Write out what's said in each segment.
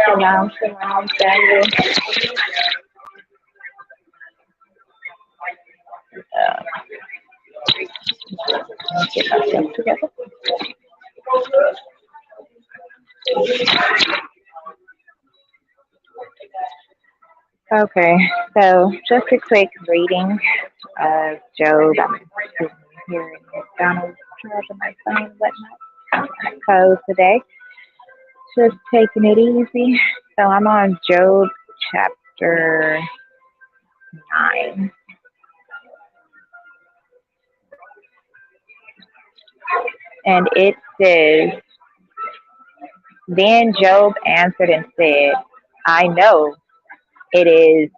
Shalom, shalom, family. Let's get myself together. Okay, so just a quick reading of Job. I'm sitting here in McDonald's charging my phone and whatnot. I'm gonna close today. Just taking it easy. So I'm on Job chapter 9. And it says, Then Job answered and said, I know it is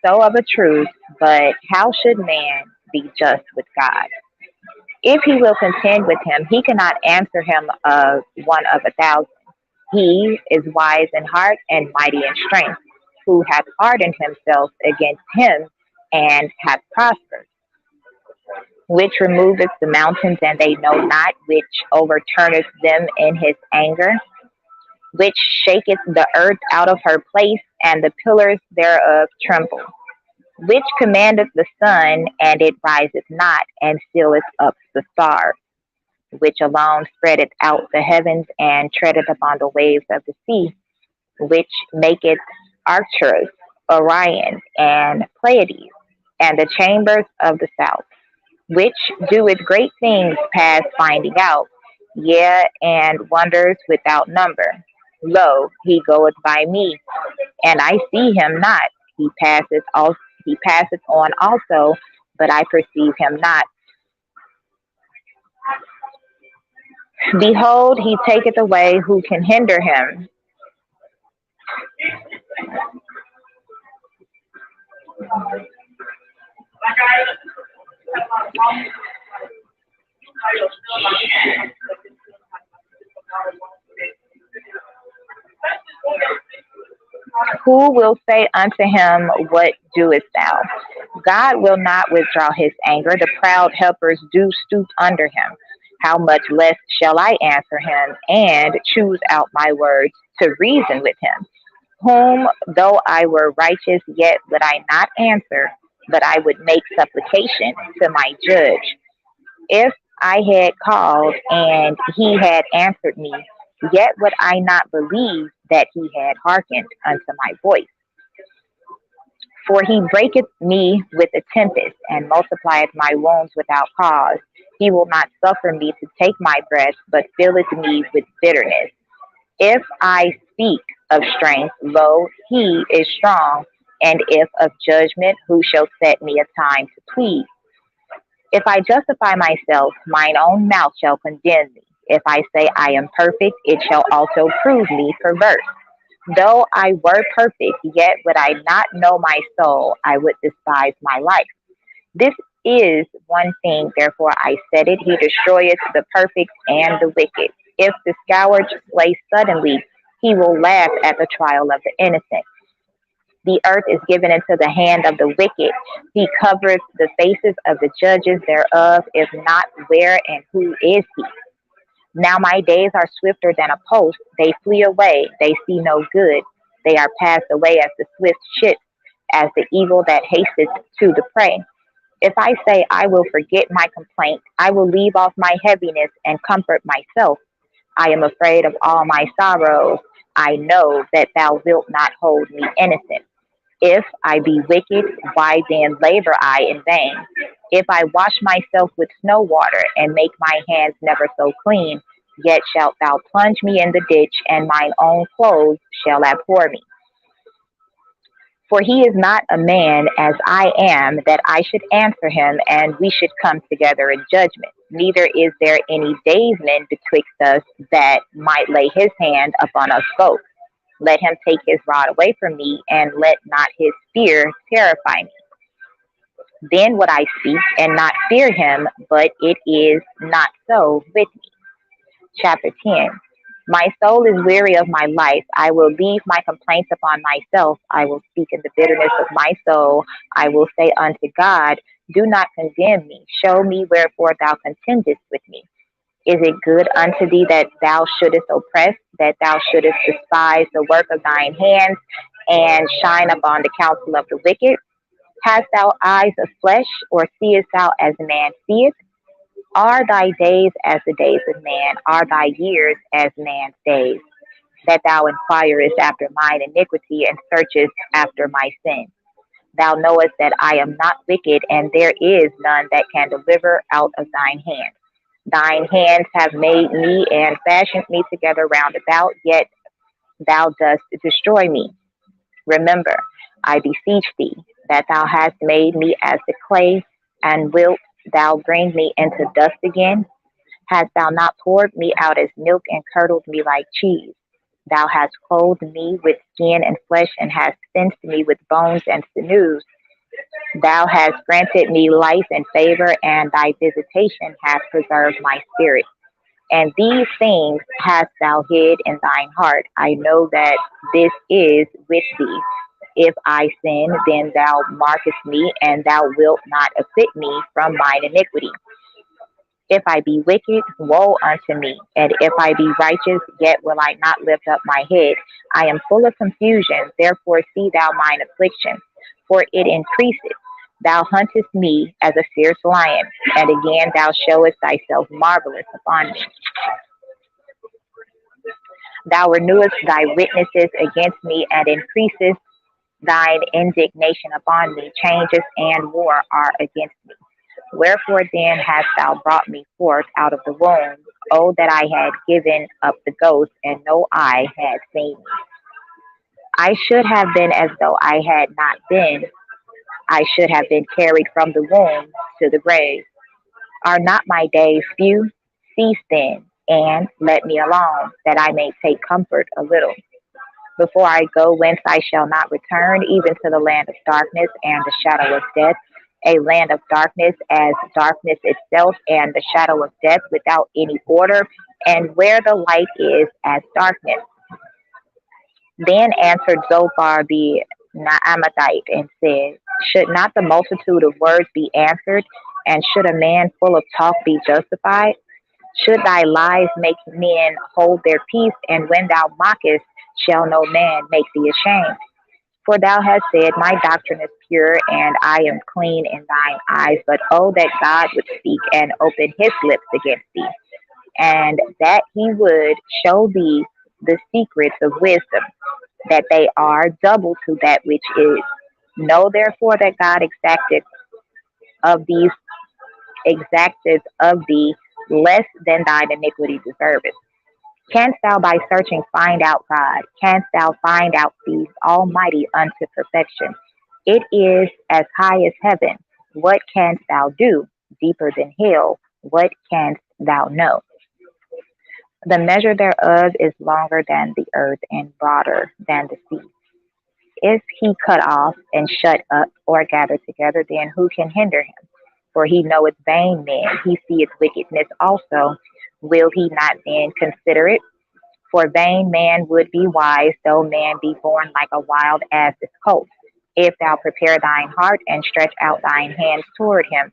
so of a truth, but how should man be just with God? If he will contend with him, he cannot answer him of one of 1,000. He is wise in heart and mighty in strength, who hath hardened himself against him and hath prospered, which removeth the mountains, and they know not, which overturneth them in his anger, which shaketh the earth out of her place, and the pillars thereof tremble, which commandeth the sun, and it riseth not, and sealeth up the stars, which alone spreadeth out the heavens, and treadeth upon the waves of the sea, which maketh Arcturus, Orion, and Pleiades, and the chambers of the south, which doeth great things past finding out, yea, and wonders without number. Lo, he goeth by me, and I see him not. He passeth on also, but I perceive him not. Behold, he taketh away, who can hinder him? Who will say unto him, What doest thou? God will not withdraw his anger. The proud helpers do stoop under him. How much less shall I answer him, and choose out my words to reason with him? Whom, though I were righteous, yet would I not answer, but I would make supplication to my judge. If I had called, and he had answered me, yet would I not believe that he had hearkened unto my voice. For he breaketh me with a tempest, and multiplieth my wounds without cause. He will not suffer me to take my breath, but filleth me with bitterness. If I speak of strength, lo, he is strong, and if of judgment, who shall set me a time to plead? If I justify myself, mine own mouth shall condemn me. If I say I am perfect, it shall also prove me perverse. Though I were perfect, yet would I not know my soul, I would despise my life. This is one thing, therefore I said it, he destroyeth the perfect and the wicked. If the scourge slay suddenly, he will laugh at the trial of the innocent. The earth is given into the hand of the wicked. He covereth the faces of the judges thereof. If not, where and who is he? Now my days are swifter than a post. They flee away. They see no good. They are passed away as the swift ships, as the eagle that hasteth to the prey. If I say I will forget my complaint, I will leave off my heaviness and comfort myself. I am afraid of all my sorrows. I know that thou wilt not hold me innocent. If I be wicked, why then labor I in vain? If I wash myself with snow water, and make my hands never so clean, yet shalt thou plunge me in the ditch, and mine own clothes shall abhor me. For he is not a man as I am, that I should answer him, and we should come together in judgment. Neither is there any daysman betwixt us, that might lay his hand upon us both. Let him take his rod away from me, and let not his fear terrify me. Then would I speak and not fear him, but it is not so with me. Chapter 10. My soul is weary of my life. I will leave my complaints upon myself. I will speak in the bitterness of my soul. I will say unto God, do not condemn me. Show me wherefore thou contendest with me. Is it good unto thee that thou shouldest oppress, that thou shouldest despise the work of thine hands, and shine upon the counsel of the wicked? Hast thou eyes of flesh, or seest thou as man seeth? Are thy days as the days of man? Are thy years as man's days? That thou inquirest after mine iniquity, and searchest after my sin. Thou knowest that I am not wicked, and there is none that can deliver out of thine hand. Thine hands have made me and fashioned me together round about, yet thou dost destroy me. Remember, I beseech thee, that thou hast made me as the clay, and wilt thou bring me into dust again? Hast thou not poured me out as milk, and curdled me like cheese? Thou hast clothed me with skin and flesh, and hast fenced me with bones and sinews. Thou hast granted me life and favor, and thy visitation hath preserved my spirit. And these things hast thou hid in thine heart. I know that this is with thee. If I sin, then thou markest me, and thou wilt not acquit me from mine iniquity. If I be wicked, woe unto me. And if I be righteous, yet will I not lift up my head. I am full of confusion, therefore see thou mine affliction, for it increaseth. Thou huntest me as a fierce lion, and again thou showest thyself marvelous upon me. Thou renewest thy witnesses against me, and increasest thine indignation upon me. Changes and war are against me. Wherefore then hast thou brought me forth out of the womb? Oh, that I had given up the ghost, and no eye had seen me. I should have been as though I had not been. I should have been carried from the womb to the grave. Are not my days few? Cease then, and let me alone, that I may take comfort a little. Before I go whence I shall not return, even to the land of darkness and the shadow of death, a land of darkness as darkness itself, and the shadow of death without any order, and where the light is as darkness. Then answered Zophar the Naamathite and said, should not the multitude of words be answered, and should a man full of talk be justified? Should thy lies make men hold their peace, and when thou mockest, shall no man make thee ashamed? For thou hast said, my doctrine is pure, and I am clean in thine eyes. But oh, that God would speak and open his lips against thee, and that he would show thee the secrets of wisdom, that they are double to that which is. Know therefore that God exacteth of thee less than thine iniquity deserveth. Canst thou by searching find out God? Canst thou find out the Almighty unto perfection? It is as high as heaven. What canst thou do? Deeper than hell. What canst thou know? The measure thereof is longer than the earth, and broader than the sea. If he cut off and shut up, or gather together, then who can hinder him? For he knoweth vain men, he seeth wickedness also. Will he not then consider it? For vain man would be wise, though man be born like a wild ass's colt. If thou prepare thine heart, and stretch out thine hands toward him,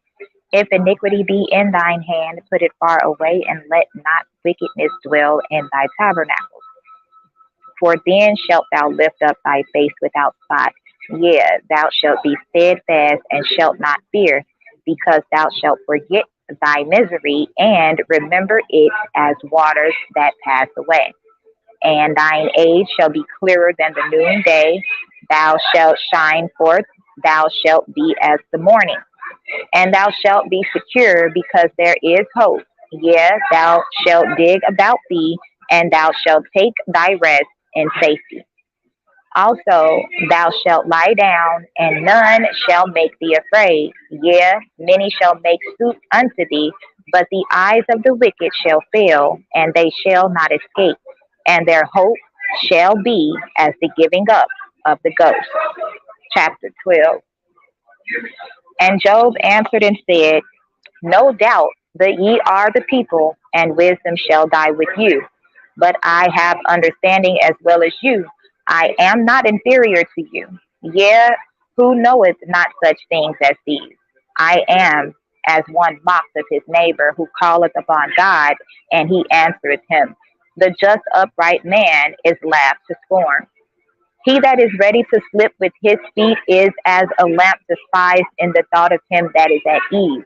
if iniquity be in thine hand, put it far away, and let not wickedness dwell in thy tabernacles. For then shalt thou lift up thy face without spot. Yea, thou shalt be steadfast, and shalt not fear, because thou shalt forget thy misery, and remember it as waters that pass away. And thine age shall be clearer than the noonday. Thou shalt shine forth, thou shalt be as the morning. And thou shalt be secure, because there is hope. Yea, thou shalt dig about thee, and thou shalt take thy rest in safety. Also, thou shalt lie down, and none shall make thee afraid. Yea, many shall make suit unto thee, but the eyes of the wicked shall fail, and they shall not escape, and their hope shall be as the giving up of the ghost. Chapter 12. And Job answered and said, no doubt that ye are the people, and wisdom shall die with you. But I have understanding as well as you. I am not inferior to you. Yea, who knoweth not such things as these? I am as one mocks of his neighbor, who calleth upon God, and he answereth him. The just upright man is laughed to scorn. He that is ready to slip with his feet is as a lamp despised in the thought of him that is at ease.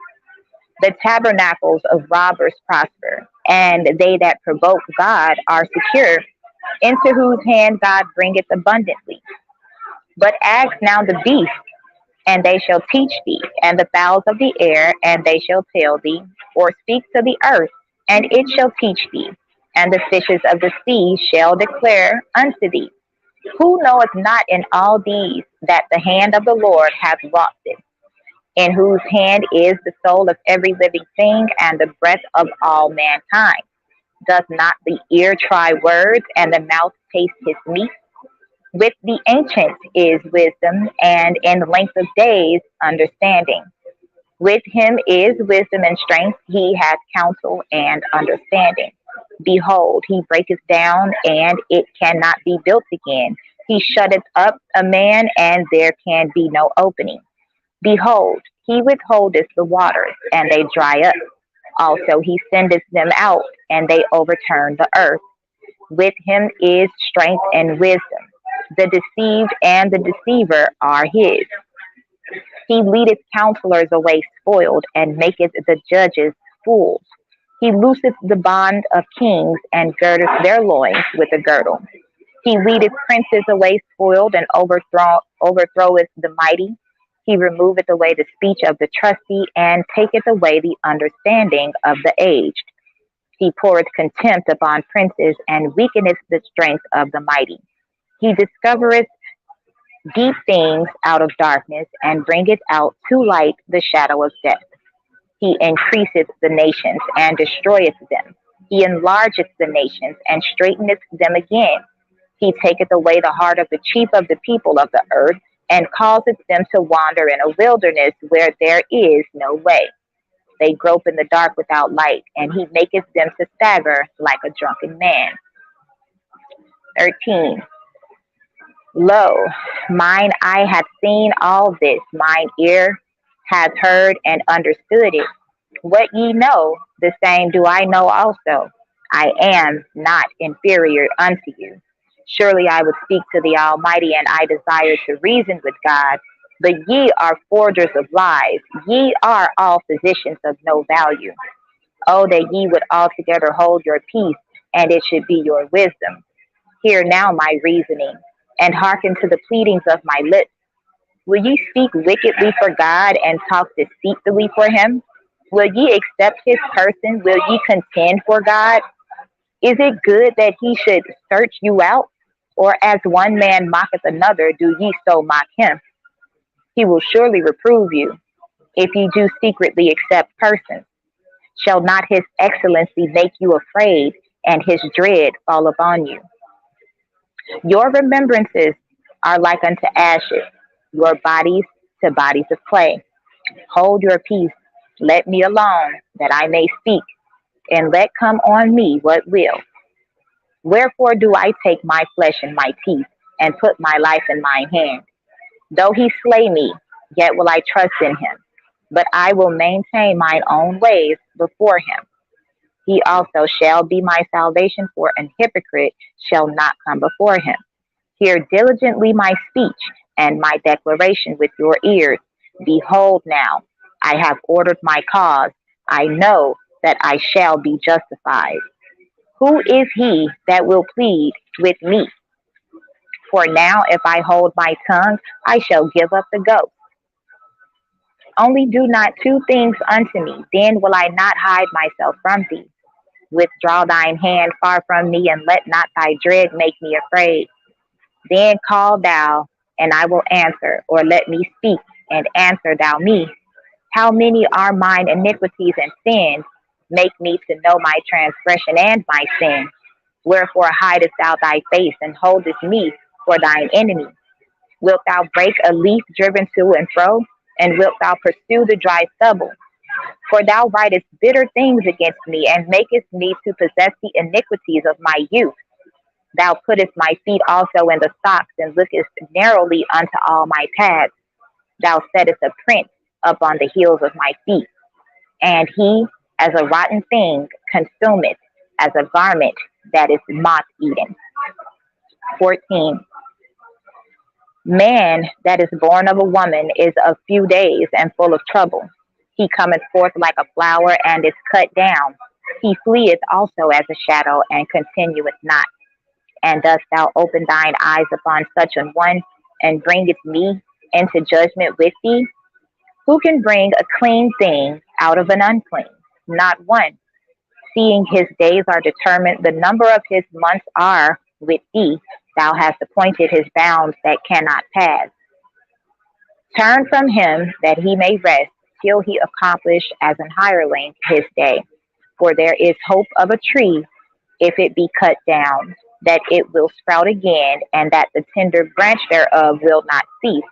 The tabernacles of robbers prosper, and they that provoke God are secure, into whose hand God bringeth abundantly. But ask now the beasts, and they shall teach thee, and the fowls of the air, and they shall tell thee, or speak to the earth, and it shall teach thee, and the fishes of the sea shall declare unto thee. Who knoweth not in all these that the hand of the Lord hath wrought this? In whose hand is the soul of every living thing, and the breath of all mankind? Doth not the ear try words, and the mouth taste his meat? With the ancient is wisdom, and in length of days understanding. With him is wisdom and strength, he hath counsel and understanding. Behold, he breaketh down, and it cannot be built again. He shutteth up a man, and there can be no opening. Behold, he withholdeth the waters, and they dry up. Also he sendeth them out, and they overturn the earth. With him is strength and wisdom. The deceived and the deceiver are his. He leadeth counselors away spoiled, and maketh the judges fools. He looseth the bond of kings, and girdeth their loins with a girdle. He leadeth princes away spoiled, and overthroweth the mighty. He removeth away the speech of the trusty, and taketh away the understanding of the aged. He poureth contempt upon princes, and weakeneth the strength of the mighty. He discovereth deep things out of darkness, and bringeth out to light the shadow of death. He increaseth the nations, and destroyeth them. He enlargeth the nations, and straighteneth them again. He taketh away the heart of the chief of the people of the earth, and causeth them to wander in a wilderness where there is no way. They grope in the dark without light, and he maketh them to stagger like a drunken man. 13. Lo, mine eye hath seen all this, mine ear hath heard and understood it. What ye know, the same do I know also. I am not inferior unto you. Surely I would speak to the Almighty, and I desire to reason with God. But ye are forgers of lies. Ye are all physicians of no value. Oh, that ye would altogether hold your peace, and it should be your wisdom. Hear now my reasoning, and hearken to the pleadings of my lips. Will ye speak wickedly for God, and talk deceitfully for him? Will ye accept his person? Will ye contend for God? Is it good that he should search you out? Or as one man mocketh another, do ye so mock him? He will surely reprove you, if ye do secretly accept persons. Shall not his excellency make you afraid, and his dread fall upon you? Your remembrances are like unto ashes, your bodies to bodies of clay. Hold your peace, let me alone, that I may speak, and let come on me what will. Wherefore do I take my flesh in my teeth, and put my life in mine hand? Though he slay me, yet will I trust in him, but I will maintain mine own ways before him. He also shall be my salvation, for an hypocrite shall not come before him. Hear diligently my speech, and my declaration with your ears. Behold now, I have ordered my cause. I know that I shall be justified. Who is he that will plead with me? For now, if I hold my tongue, I shall give up the ghost. Only do not two things unto me, then will I not hide myself from thee. Withdraw thine hand far from me, and let not thy dread make me afraid. Then call thou, and I will answer, or let me speak, and answer thou me. How many are mine iniquities and sins? Make me to know my transgression and my sin. Wherefore hidest thou thy face, and holdest me for thine enemy? Wilt thou break a leaf driven to and fro? And wilt thou pursue the dry stubble? For thou writest bitter things against me, and makest me to possess the iniquities of my youth. Thou puttest my feet also in the stocks, and lookest narrowly unto all my paths. Thou settest a print upon the heels of my feet. and he, as a rotten thing, consumeth, as a garment that is moth eaten. 14. Man that is born of a woman is of few days and full of trouble. He cometh forth like a flower and is cut down. He fleeth also as a shadow and continueth not. And dost thou open thine eyes upon such an one, and bringest me into judgment with thee? Who can bring a clean thing out of an unclean? Not one. Seeing his days are determined, the number of his months are with thee. Thou hast appointed his bounds that cannot pass. Turn from him that he may rest, till he accomplish as an hireling his day. For there is hope of a tree, if it be cut down, that it will sprout again, and that the tender branch thereof will not cease.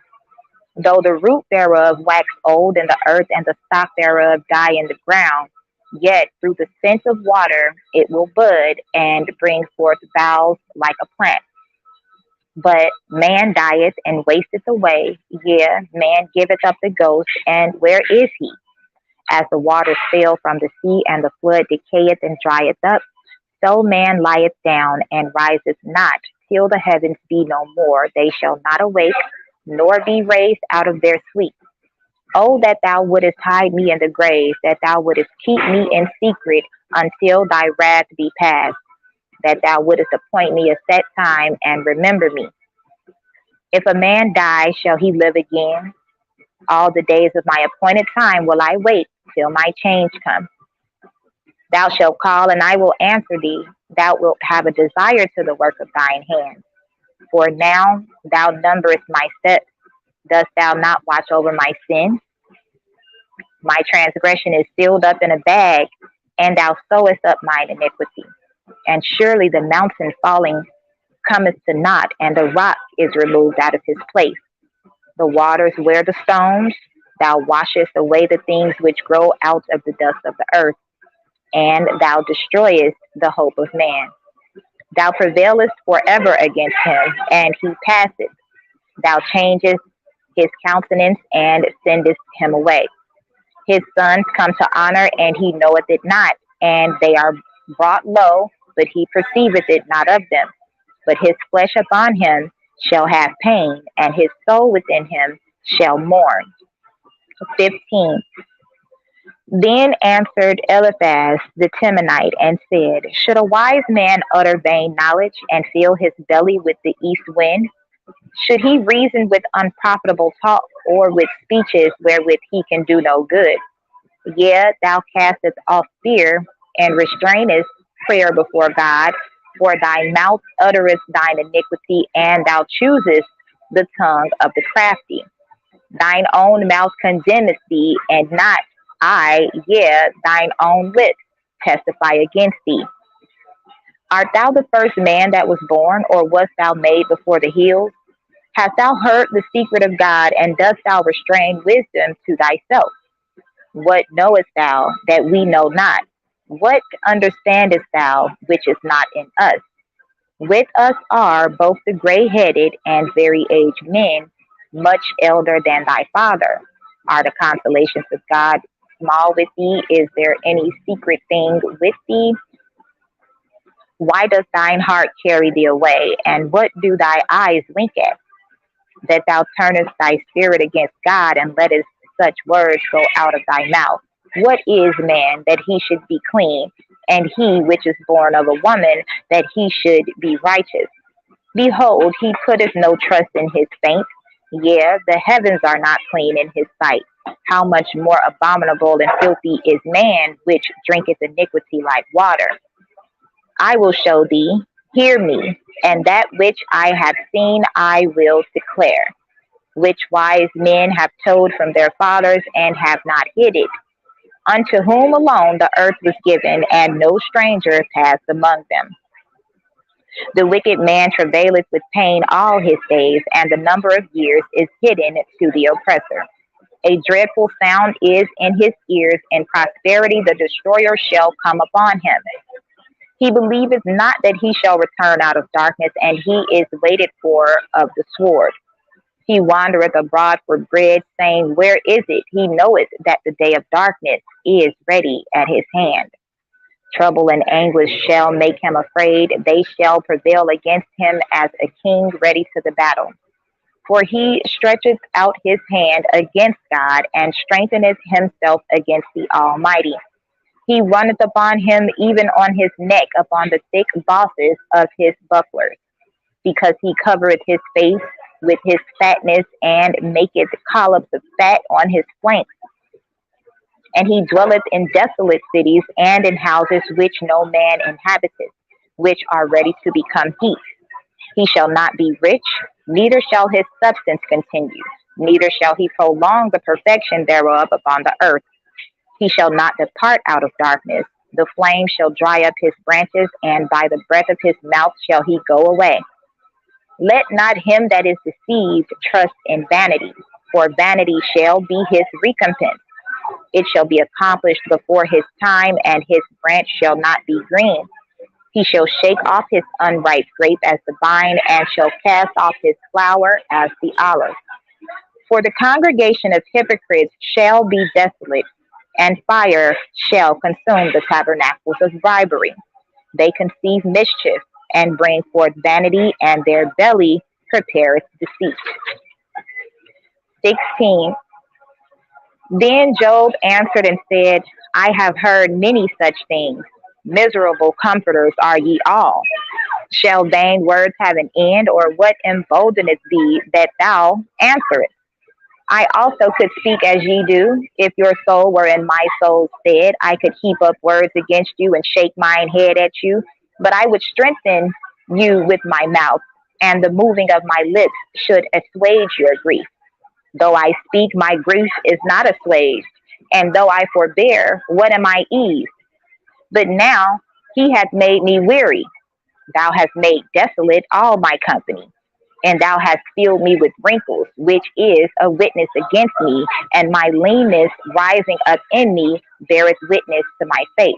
Though the root thereof wax old in the earth, and the stock thereof die in the ground, yet through the scent of water it will bud, and bring forth boughs like a plant. But man dieth and wasteth away, yea, man giveth up the ghost, and where is he? As the waters fail from the sea, and the flood decayeth and drieth up, so man lieth down and riseth not, till the heavens be no more. They shall not awake, nor be raised out of their sleep. Oh, that thou wouldest hide me in the grave, that thou wouldest keep me in secret until thy wrath be past, that thou wouldest appoint me a set time and remember me. If a man die, shall he live again? All the days of my appointed time will I wait till my change come. Thou shalt call, and I will answer thee. Thou wilt have a desire to the work of thine hands. For now thou numberest my steps. Dost thou not watch over my sin? My transgression is sealed up in a bag, and thou sewest up mine iniquity. And surely the mountain falling cometh to naught, and the rock is removed out of his place. The waters wear the stones. Thou washest away the things which grow out of the dust of the earth, and thou destroyest the hope of man. Thou prevailest forever against him, and he passeth. Thou changest his countenance, and sendest him away. His sons come to honor, and he knoweth it not, and they are brought low, but he perceiveth it not of them. But his flesh upon him shall have pain, and his soul within him shall mourn. 15. Then answered Eliphaz the Temanite and said, Should a wise man utter vain knowledge, and fill his belly with the east wind? Should he reason with unprofitable talk, or with speeches wherewith he can do no good? Yea, thou castest off fear, and restrainest prayer before God, for thy mouth uttereth thine iniquity, and thou choosest the tongue of the crafty. Thine own mouth condemneth thee, and not I, yea, thine own lips testify against thee. Art thou the first man that was born, or wast thou made before the hills? Hast thou heard the secret of God, and dost thou restrain wisdom to thyself? What knowest thou that we know not? What understandest thou which is not in us? With us are both the gray-headed and very aged men, much elder than thy father. Are the consolations of God small with thee? Is there any secret thing with thee? Why does thine heart carry thee away? And what do thy eyes wink at? That thou turnest thy spirit against God, and lettest such words go out of thy mouth. What is man that he should be clean, and he which is born of a woman that he should be righteous? Behold, he putteth no trust in his saints. Yea, the heavens are not clean in his sight. How much more abominable and filthy is man, which drinketh iniquity like water? I will show thee, hear me, and that which I have seen I will declare, which wise men have told from their fathers, and have not hid it, unto whom alone the earth was given, and no stranger passed among them. The wicked man travaileth with pain all his days, and the number of years is hidden to the oppressor. A dreadful sound is in his ears, in prosperity the destroyer shall come upon him. He believeth not that he shall return out of darkness, and he is waited for of the sword. He wandereth abroad for bread, saying, Where is it? He knoweth that the day of darkness is ready at his hand. Trouble and anguish shall make him afraid. They shall prevail against him as a king ready to the battle. For he stretcheth out his hand against God, and strengtheneth himself against the Almighty. He runneth upon him, even on his neck, upon the thick bosses of his bucklers, because he covereth his face with his fatness, and maketh collops of fat on his flanks. And he dwelleth in desolate cities, and in houses which no man inhabiteth, which are ready to become heat. He shall not be rich, neither shall his substance continue, neither shall he prolong the perfection thereof upon the earth. He shall not depart out of darkness. The flame shall dry up his branches, and by the breath of his mouth shall he go away. Let not him that is deceived trust in vanity, for vanity shall be his recompense. It shall be accomplished before his time, and his branch shall not be green. He shall shake off his unripe grape as the vine, and shall cast off his flower as the olive. For the congregation of hypocrites shall be desolate, and fire shall consume the tabernacles of bribery. They conceive mischief, and bring forth vanity, and their belly prepareth deceit. 16. Then Job answered and said, I have heard many such things. Miserable comforters are ye all. Shall vain words have an end, or what emboldeneth thee that thou answerest? I also could speak as ye do. If your soul were in my soul's stead, I could heap up words against you and shake mine head at you. But I would strengthen you with my mouth, and the moving of my lips should assuage your grief. Though I speak, my grief is not assuaged, and though I forbear, what am I eased? But now he hath made me weary. Thou hast made desolate all my company, and thou hast filled me with wrinkles, which is a witness against me, and my leanness rising up in me beareth witness to my face.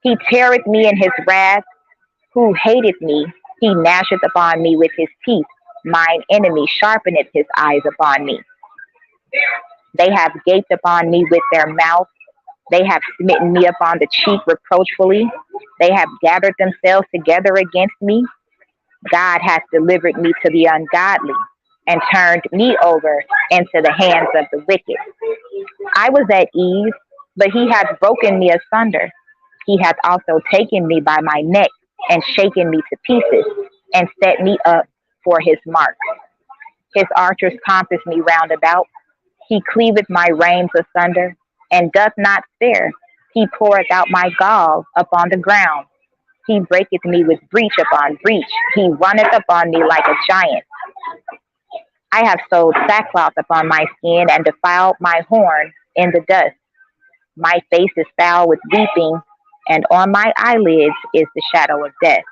He teareth me in his wrath, who hateth me. He gnasheth upon me with his teeth. Mine enemy sharpeneth his eyes upon me. They have gaped upon me with their mouth. They have smitten me upon the cheek reproachfully. They have gathered themselves together against me. God hath delivered me to the ungodly, and turned me over into the hands of the wicked. I was at ease, but he hath broken me asunder. He hath also taken me by my neck, and shaken me to pieces, and set me up for his mark. His archers compass me round about. He cleaveth my reins asunder, and doth not spare. He poureth out my gall upon the ground. He breaketh me with breach upon breach. He runneth upon me like a giant. I have sewed sackcloth upon my skin, and defiled my horn in the dust. My face is foul with weeping, and on my eyelids is the shadow of death.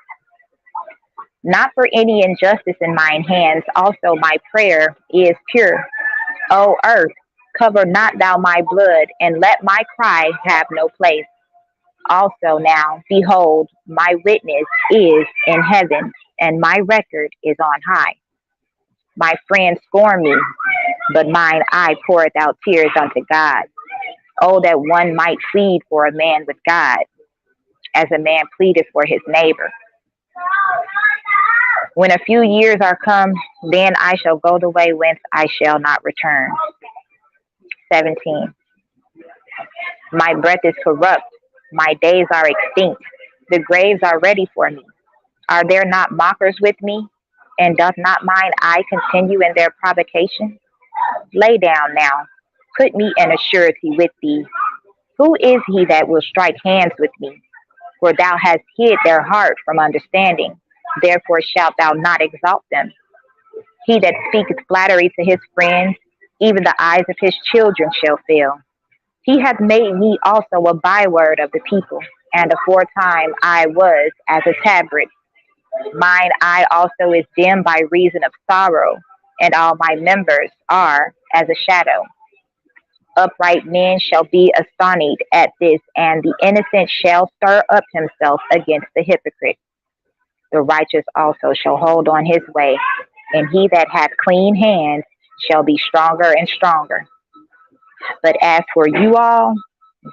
Not for any injustice in mine hands, also my prayer is pure. O earth, cover not thou my blood, and let my cry have no place. Also now, behold, my witness is in heaven, and my record is on high. My friends scorn me, but mine eye poureth out tears unto God. Oh, that one might plead for a man with God, as a man pleadeth for his neighbor. When a few years are come, then I shall go the way whence I shall not return. 17. My breath is corrupt. My days are extinct. The graves are ready for me. Are there not mockers with me? And doth not mine eye continue in their provocation? Lay down now. Put me in a surety with thee. Who is he that will strike hands with me? For thou hast hid their heart from understanding. Therefore shalt thou not exalt them. He that speaketh flattery to his friends, even the eyes of his children shall fail. He hath made me also a byword of the people, and aforetime I was as a tabret. Mine eye also is dim by reason of sorrow, and all my members are as a shadow. Upright men shall be astonished at this, and the innocent shall stir up himself against the hypocrite. The righteous also shall hold on his way, and he that hath clean hands shall be stronger and stronger. But as for you all,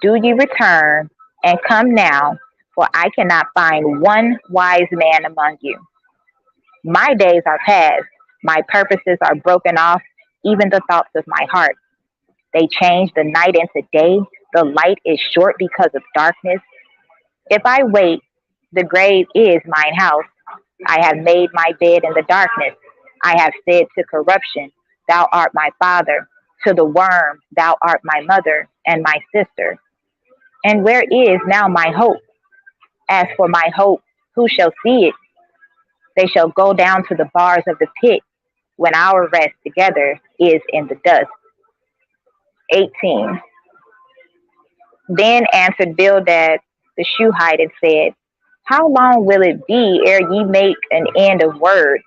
do ye return and come now, for I cannot find one wise man among you. My days are past, my purposes are broken off, even the thoughts of my heart. They change the night into day, the light is short because of darkness. If I wait, the grave is mine house. I have made my bed in the darkness. I have said to corruption, thou art my father, to the worm, thou art my mother and my sister. And where is now my hope? As for my hope, who shall see it? They shall go down to the bars of the pit when our rest together is in the dust. 18. Then answered Bildad the Shuhite and said, how long will it be ere ye make an end of words?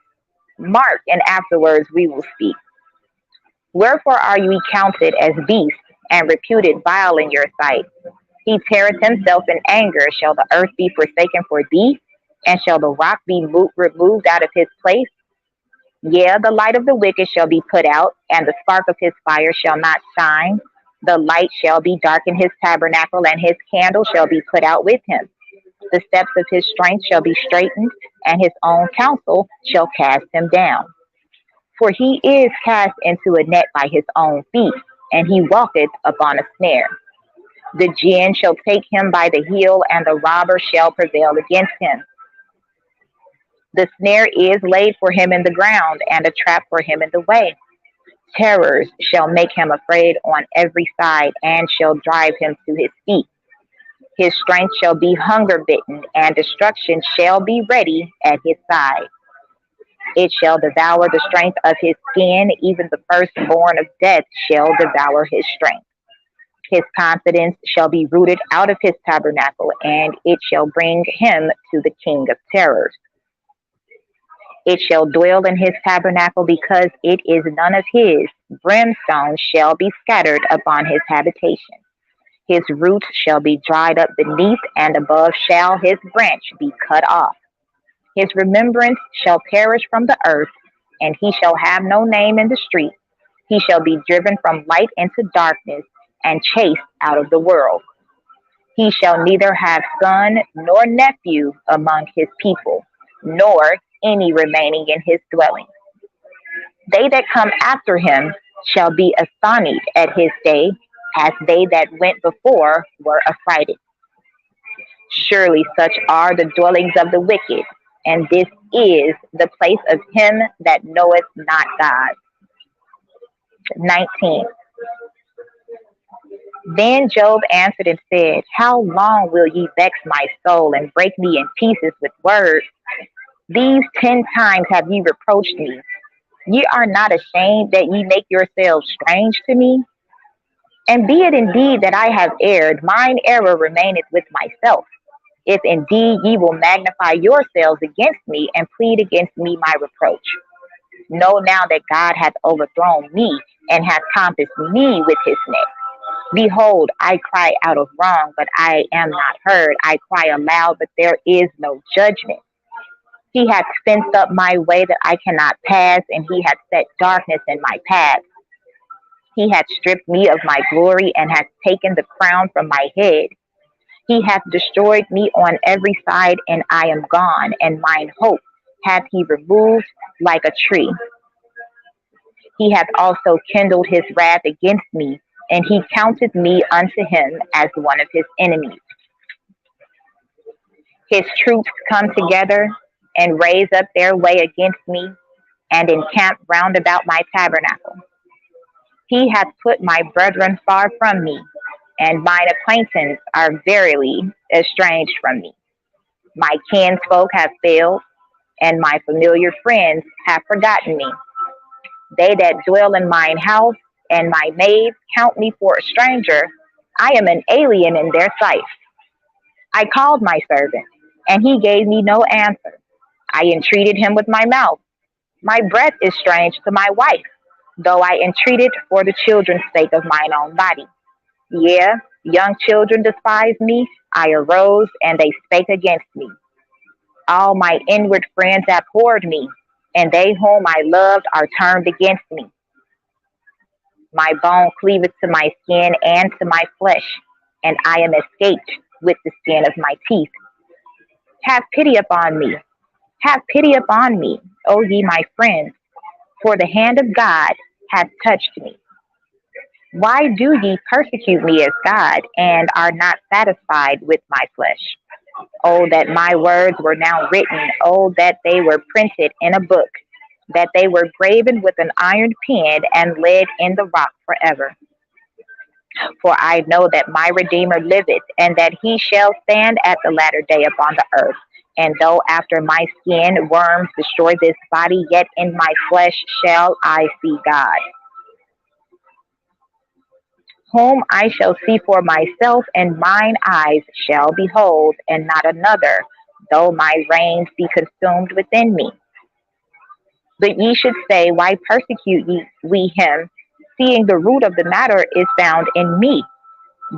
Mark, and afterwards we will speak. Wherefore are ye counted as beasts, and reputed vile in your sight? He teareth himself in anger. Shall the earth be forsaken for thee? And shall the rock be removed out of his place? Yea, the light of the wicked shall be put out, and the spark of his fire shall not shine. The light shall be dark in his tabernacle, and his candle shall be put out with him. The steps of his strength shall be straightened, and his own counsel shall cast him down. For he is cast into a net by his own feet, and he walketh upon a snare. The gin shall take him by the heel, and the robber shall prevail against him. The snare is laid for him in the ground, and a trap for him in the way. Terrors shall make him afraid on every side, and shall drive him to his feet. His strength shall be hunger bitten, and destruction shall be ready at his side. It shall devour the strength of his skin, even the firstborn of death shall devour his strength. His confidence shall be rooted out of his tabernacle, and it shall bring him to the king of terrors. It shall dwell in his tabernacle, because it is none of his. Brimstone shall be scattered upon his habitation. His roots shall be dried up beneath, and above shall his branch be cut off. His remembrance shall perish from the earth, and he shall have no name in the street. He shall be driven from light into darkness, and chased out of the world. He shall neither have son nor nephew among his people, nor any remaining in his dwelling. They that come after him shall be astonished at his day, as they that went before were affrighted. Surely such are the dwellings of the wicked, and this is the place of him that knoweth not God. 19. Then Job answered and said, how long will ye vex my soul, and break me in pieces with words? These 10 times have ye reproached me. Ye are not ashamed that ye make yourselves strange to me? And be it indeed that I have erred, mine error remaineth with myself. If indeed ye will magnify yourselves against me, and plead against me my reproach. Know now that God hath overthrown me, and hath compassed me with his net. Behold, I cry out of wrong, but I am not heard. I cry aloud, but there is no judgment. He hath fenced up my way that I cannot pass, and he hath set darkness in my path. He hath stripped me of my glory, and hath taken the crown from my head. He hath destroyed me on every side, and I am gone, and mine hope hath he removed like a tree. He hath also kindled his wrath against me, and he counted me unto him as one of his enemies. His troops come together, and raise up their way against me, and encamp round about my tabernacle. He hath put my brethren far from me, and mine acquaintance are verily estranged from me. My kinsfolk have failed, and my familiar friends have forgotten me. They that dwell in mine house and my maids count me for a stranger. I am an alien in their sight. I called my servant, and he gave me no answer. I entreated him with my mouth. My breath is strange to my wife, though I entreated for the children's sake of mine own body. Yea, young children despised me. I arose, and they spake against me. All my inward friends abhorred me, and they whom I loved are turned against me. My bone cleaveth to my skin and to my flesh, and I am escaped with the skin of my teeth. Have pity upon me, have pity upon me, O ye my friends, for the hand of God hath touched me. Why do ye persecute me as God, and are not satisfied with my flesh? Oh, that my words were now written. Oh, that they were printed in a book, that they were graven with an iron pen and laid in the rock forever. For I know that my Redeemer liveth, and that he shall stand at the latter day upon the earth. And though after my skin worms destroy this body, yet in my flesh shall I see God, whom I shall see for myself, and mine eyes shall behold, and not another, though my reins be consumed within me. But ye should say, why persecute we him, seeing the root of the matter is found in me?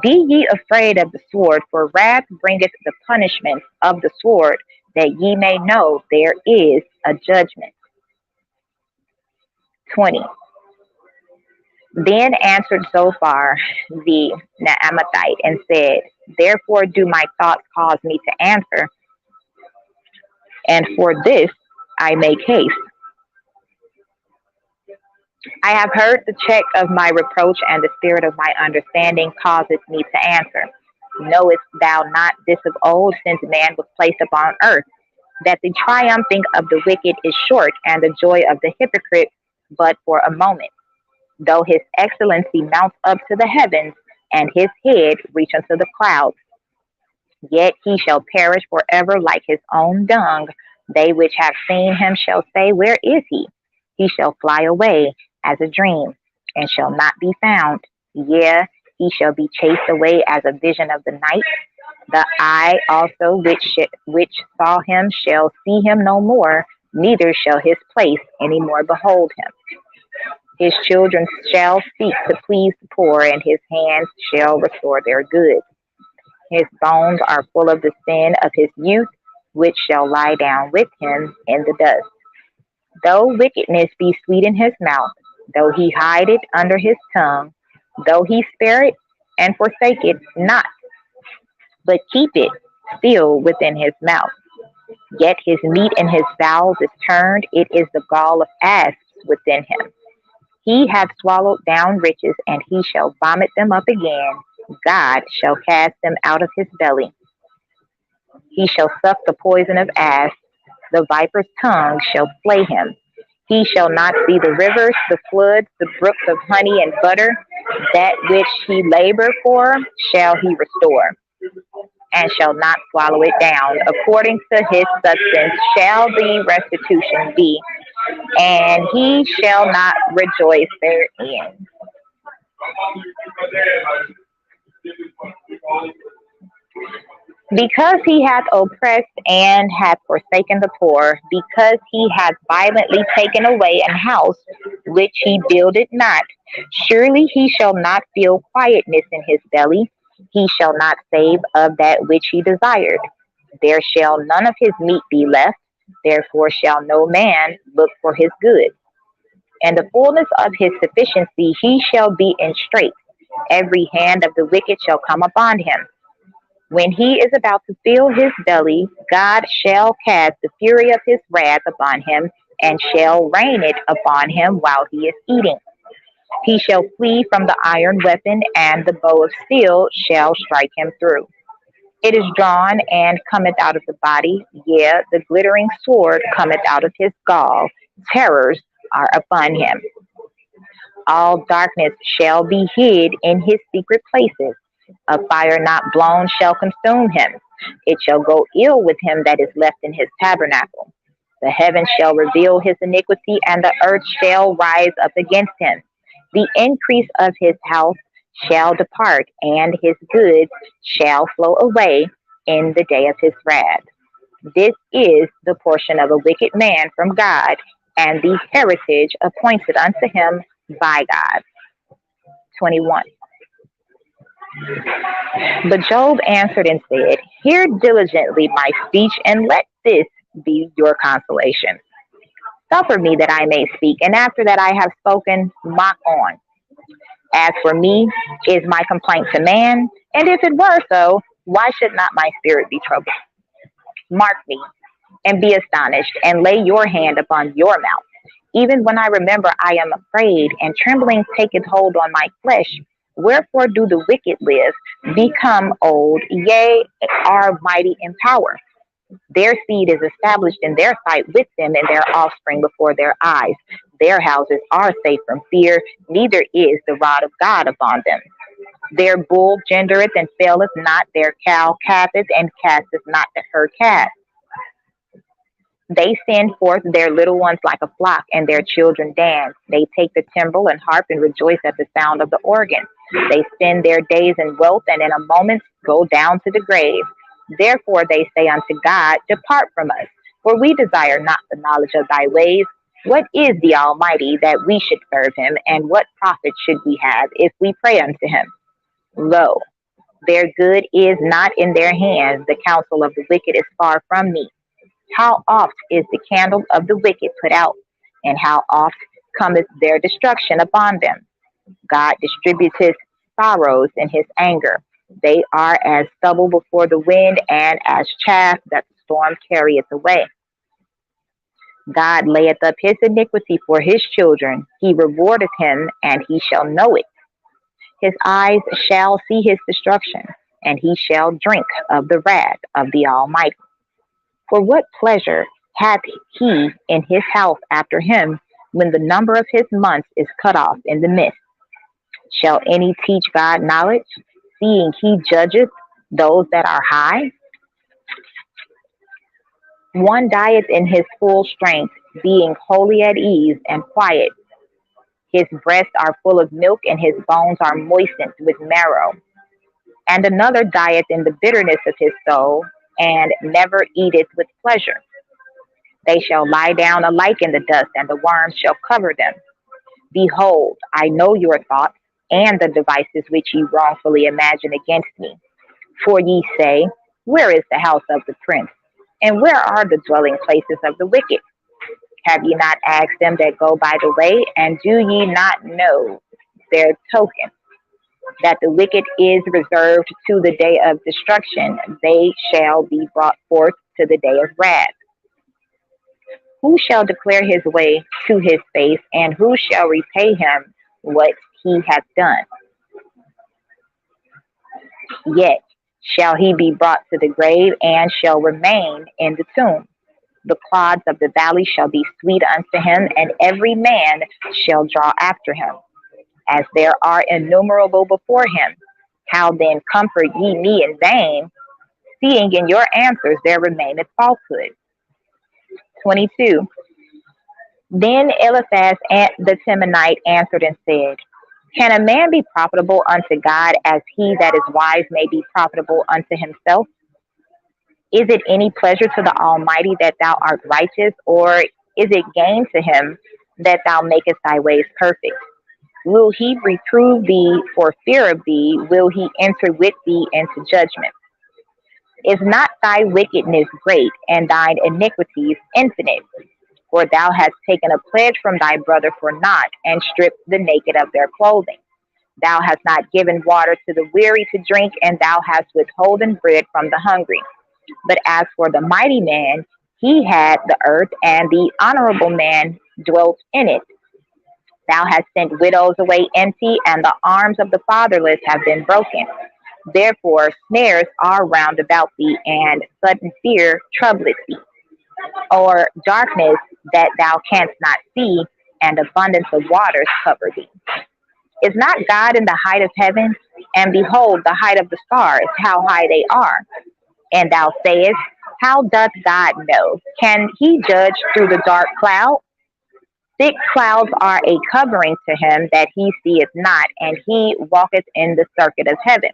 Be ye afraid of the sword, for wrath bringeth the punishment of the sword, that ye may know there is a judgment. 20. Then answered Zophar the Naamathite and said, therefore do my thoughts cause me to answer, and for this I make haste. I have heard the check of my reproach, and the spirit of my understanding causeth me to answer. Knowest thou not this of old, since man was placed upon earth, that the triumphing of the wicked is short, and the joy of the hypocrite but for a moment? Though his excellency mounts up to the heavens, and his head reach unto the clouds, yet he shall perish forever like his own dung. They which have seen him shall say, where is he? He shall fly away as a dream, and shall not be found. Yea, he shall be chased away as a vision of the night. The eye also which saw him shall see him no more, neither shall his place any more behold him. His children shall seek to please the poor, and his hands shall restore their goods. His bones are full of the sin of his youth, which shall lie down with him in the dust. Though wickedness be sweet in his mouth, though he hide it under his tongue, though he spare it and forsake it not, but keep it still within his mouth, yet his meat in his bowels is turned, it is the gall of asps within him. He hath swallowed down riches, and he shall vomit them up again. God shall cast them out of his belly. He shall suck the poison of asps. The viper's tongue shall slay him. He shall not see the rivers, the floods, the brooks of honey and butter. That which he labored for shall he restore, and shall not swallow it down. According to his substance shall the restitution be, and he shall not rejoice therein. Because he hath oppressed and hath forsaken the poor, because he hath violently taken away an house which he builded not, surely he shall not feel quietness in his belly. He shall not save of that which he desired. There shall none of his meat be left, therefore shall no man look for his good. In the fullness of his sufficiency he shall be in straits. Every hand of the wicked shall come upon him. When he is about to fill his belly, God shall cast the fury of his wrath upon him, and shall rain it upon him while he is eating. He shall flee from the iron weapon, and the bow of steel shall strike him through. It is drawn and cometh out of the body, yea, the glittering sword cometh out of his gall. Terrors are upon him. All darkness shall be hid in his secret places. A fire not blown shall consume him. It shall go ill with him that is left in his tabernacle. The heavens shall reveal his iniquity, and the earth shall rise up against him. The increase of his house shall depart, and his goods shall flow away in the day of his wrath. This is the portion of a wicked man from God, and the heritage appointed unto him by God. 21. But Job answered and said, hear diligently my speech, and let this be your consolation. Suffer me that I may speak, and after that I have spoken, mock on. As for me, is my complaint to man? And if it were so, why should not my spirit be troubled? Mark me, and be astonished, and lay your hand upon your mouth. Even when I remember, I am afraid, and trembling taketh hold on my flesh. Wherefore do the wicked live, become old, yea, are mighty in power? Their seed is established in their sight with them, and their offspring before their eyes. Their houses are safe from fear, neither is the rod of God upon them. Their bull gendereth and faileth not, their cow calveth and casteth not her calf. They send forth their little ones like a flock, and their children dance. They take the timbrel and harp and rejoice at the sound of the organ. They spend their days in wealth, and in a moment go down to the grave. Therefore they say unto God, depart from us, for we desire not the knowledge of thy ways. What is the Almighty that we should serve him, and what profit should we have if we pray unto him? Lo, their good is not in their hands, the counsel of the wicked is far from me. How oft is the candle of the wicked put out, and how oft cometh their destruction upon them? God distributes his sorrows in his anger. They are as stubble before the wind, and as chaff that the storm carrieth away. God layeth up his iniquity for his children. He rewardeth him, and he shall know it. His eyes shall see his destruction, and he shall drink of the wrath of the Almighty. For what pleasure hath he in his house after him, when the number of his months is cut off in the midst? Shall any teach God knowledge, seeing he judgeth those that are high? One dieth in his full strength, being wholly at ease and quiet. His breasts are full of milk, and his bones are moistened with marrow. And another dieth in the bitterness of his soul, and never eateth with pleasure. They shall lie down alike in the dust, and the worms shall cover them. Behold, I know your thoughts, and the devices which ye wrongfully imagine against me. For ye say, where is the house of the prince? And where are the dwelling places of the wicked? Have ye not asked them that go by the way, and do ye not know their token? That the wicked is reserved to the day of destruction, they shall be brought forth to the day of wrath. Who shall declare his way to his face, and who shall repay him what he hath done? Yet shall he be brought to the grave, and shall remain in the tomb. The clods of the valley shall be sweet unto him, and every man shall draw after him, as there are innumerable before him. How then comfort ye me in vain, seeing in your answers there remaineth falsehood? 22. Then Eliphaz the Temanite answered and said, can a man be profitable unto God, as he that is wise may be profitable unto himself? Is it any pleasure to the Almighty that thou art righteous, or is it gain to him that thou makest thy ways perfect? Will he reprove thee for fear of thee? Will he enter with thee into judgment? Is not thy wickedness great, and thine iniquities infinite? For thou hast taken a pledge from thy brother for naught, and stripped the naked of their clothing. Thou hast not given water to the weary to drink, and thou hast withholden bread from the hungry. But as for the mighty man, he had the earth, and the honorable man dwelt in it. Thou hast sent widows away empty, and the arms of the fatherless have been broken. Therefore snares are round about thee, and sudden fear troubleth thee. Or darkness that thou canst not see, and abundance of waters cover thee. Is not God in the height of heaven? And behold, the height of the stars, how high they are. And thou sayest, how doth God know? Can he judge through the dark cloud? Thick clouds are a covering to him that he seeth not, and he walketh in the circuit of heaven.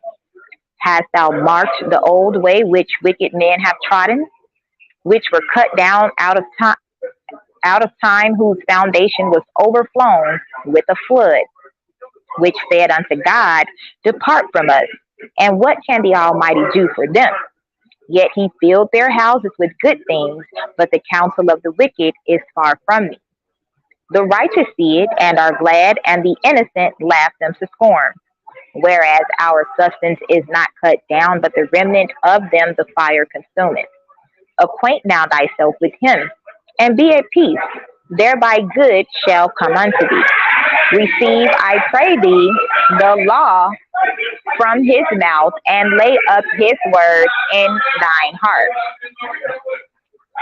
Hast thou marked the old way which wicked men have trodden, which were cut down out of time, whose foundation was overflown with a flood, which said unto God, depart from us, and what can the Almighty do for them? Yet he filled their houses with good things, but the counsel of the wicked is far from me. The righteous see it and are glad, and the innocent laugh them to scorn. Whereas our substance is not cut down, but the remnant of them the fire consumeth. Acquaint now thyself with him, and be at peace. Thereby good shall come unto thee. Receive, I pray thee, the law from his mouth, and lay up his words in thine heart.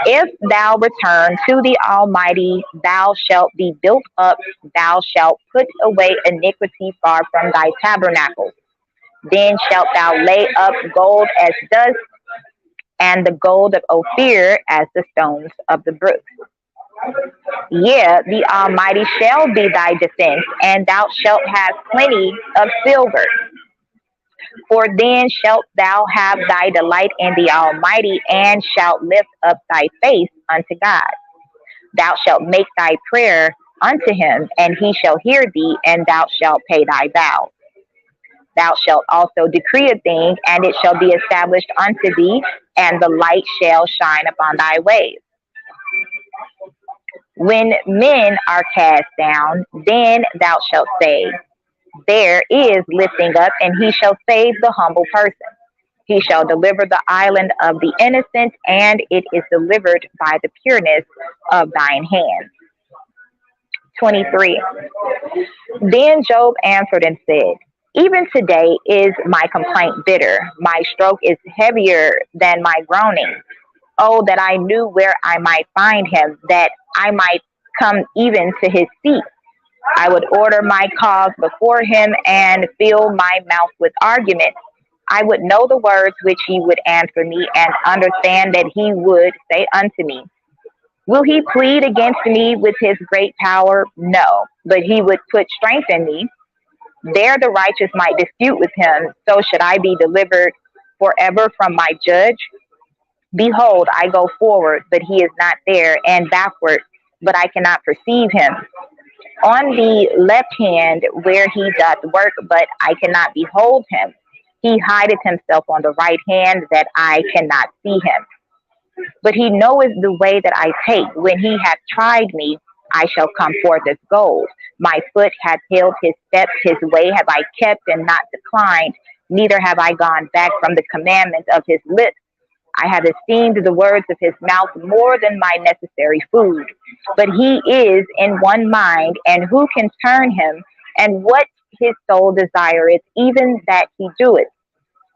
If thou return to the Almighty, thou shalt be built up, thou shalt put away iniquity far from thy tabernacle. Then shalt thou lay up gold as dust, and the gold of Ophir as the stones of the brooks. Yea, the Almighty shall be thy defense, and thou shalt have plenty of silver. For then shalt thou have thy delight in the Almighty, and shalt lift up thy face unto God. Thou shalt make thy prayer unto him, and he shall hear thee, and thou shalt pay thy vow. Thou shalt also decree a thing, and it shall be established unto thee, and the light shall shine upon thy ways. When men are cast down, then thou shalt say, there is lifting up, and he shall save the humble person. He shall deliver the island of the innocent, and it is delivered by the pureness of thine hands. 23. Then Job answered and said, even today is my complaint bitter. My stroke is heavier than my groaning. Oh, that I knew where I might find him, that I might come even to his seat. I would order my cause before him and fill my mouth with argument. I would know the words which he would answer me, and understand that he would say unto me. Will he plead against me with his great power? No, but he would put strength in me. There the righteous might dispute with him. So should I be delivered forever from my judge? Behold, I go forward, but he is not there, and backward, but I cannot perceive him. On the left hand where he doth work, but I cannot behold him. He hideth himself on the right hand, that I cannot see him. But he knoweth the way that I take. When he hath tried me, I shall come forth as gold. My foot hath held his steps, his way have I kept and not declined, neither have I gone back from the commandments of his lips. I have esteemed the words of his mouth more than my necessary food. But he is in one mind, and who can turn him? And what his soul desireth, even that he doeth.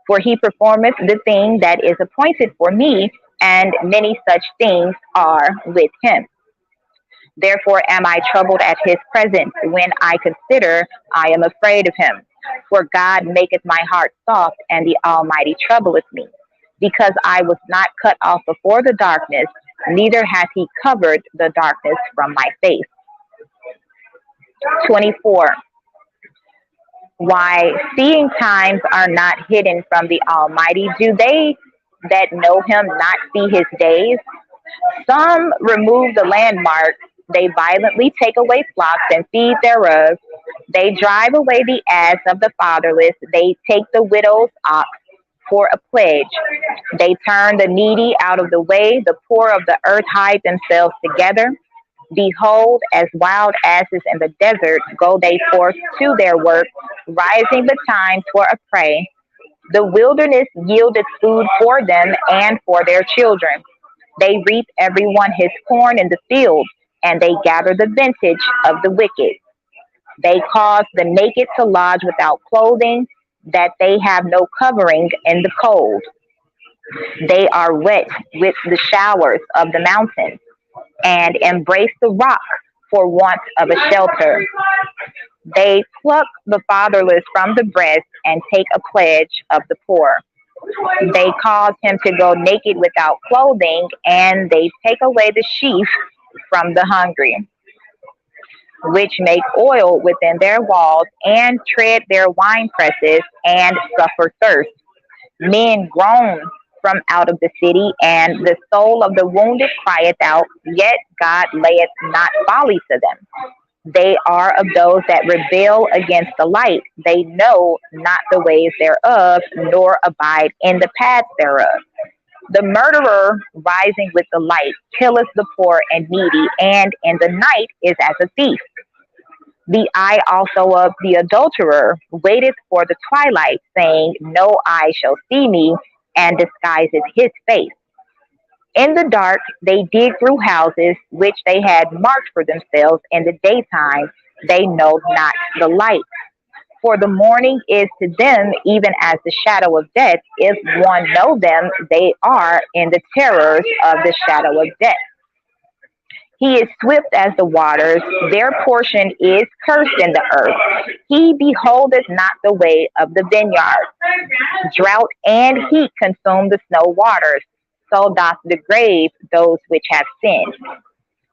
For he performeth the thing that is appointed for me, and many such things are with him. Therefore am I troubled at his presence. When I consider, I am afraid of him. For God maketh my heart soft, and the Almighty troubleth me. Because I was not cut off before the darkness, neither hath he covered the darkness from my face. 24. Why, seeing times are not hidden from the Almighty, do they that know him not see his days? Some remove the landmark, they violently take away flocks and feed thereof. They drive away the ass of the fatherless, they take the widow's ox for a pledge. They turn the needy out of the way, the poor of the earth hide themselves together. Behold, as wild asses in the desert, go they forth to their work, rising betimes for a prey. The wilderness yieldeth food for them and for their children. They reap every one his corn in the field, and they gather the vintage of the wicked. They cause the naked to lodge without clothing, that they have no covering in the cold. They are wet with the showers of the mountains, and embrace the rock for want of a shelter. They pluck the fatherless from the breast, and take a pledge of the poor. They cause him to go naked without clothing, and they take away the sheaf from the hungry, which make oil within their walls, and tread their wine presses, and suffer thirst. Men groan from out of the city, and the soul of the wounded crieth out, yet God layeth not folly to them. They are of those that rebel against the light. They know not the ways thereof, nor abide in the paths thereof. The murderer rising with the light killeth the poor and needy, and in the night is as a thief. The eye also of the adulterer waiteth for the twilight, saying, no eye shall see me, and disguiseth his face. In the dark they dig through houses which they had marked for themselves. In the daytime they know not the light. For the morning is to them even as the shadow of death. If one know them, they are in the terrors of the shadow of death. He is swift as the waters, their portion is cursed in the earth. He beholdeth not the way of the vineyard. Drought and heat consume the snow waters, so doth the grave those which have sinned.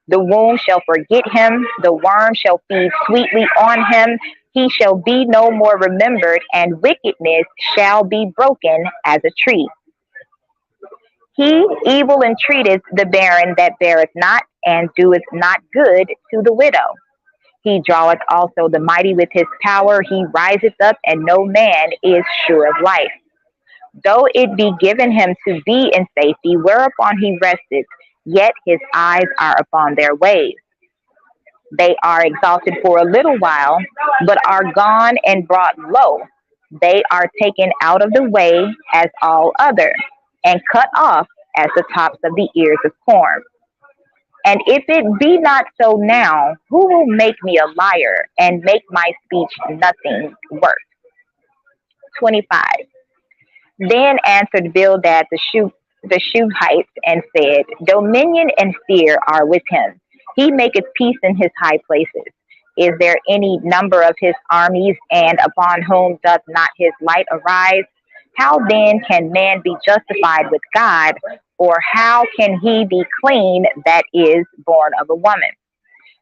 The womb shall forget him, the worm shall feed sweetly on him. He shall be no more remembered, and wickedness shall be broken as a tree. He evil entreateth the barren that beareth not, and doeth not good to the widow. He draweth also the mighty with his power. He riseth up, and no man is sure of life. Though it be given him to be in safety, whereupon he resteth, yet his eyes are upon their ways. They are exalted for a little while, but are gone and brought low. They are taken out of the way as all other, and cut off as the tops of the ears of corn. And if it be not so now, who will make me a liar and make my speech nothing worth? 25. Then answered Bildad the Shuhites and said, dominion and fear are with him. He maketh peace in his high places. Is there any number of his armies, and upon whom doth not his light arise? How then can man be justified with God, or how can he be clean that is born of a woman?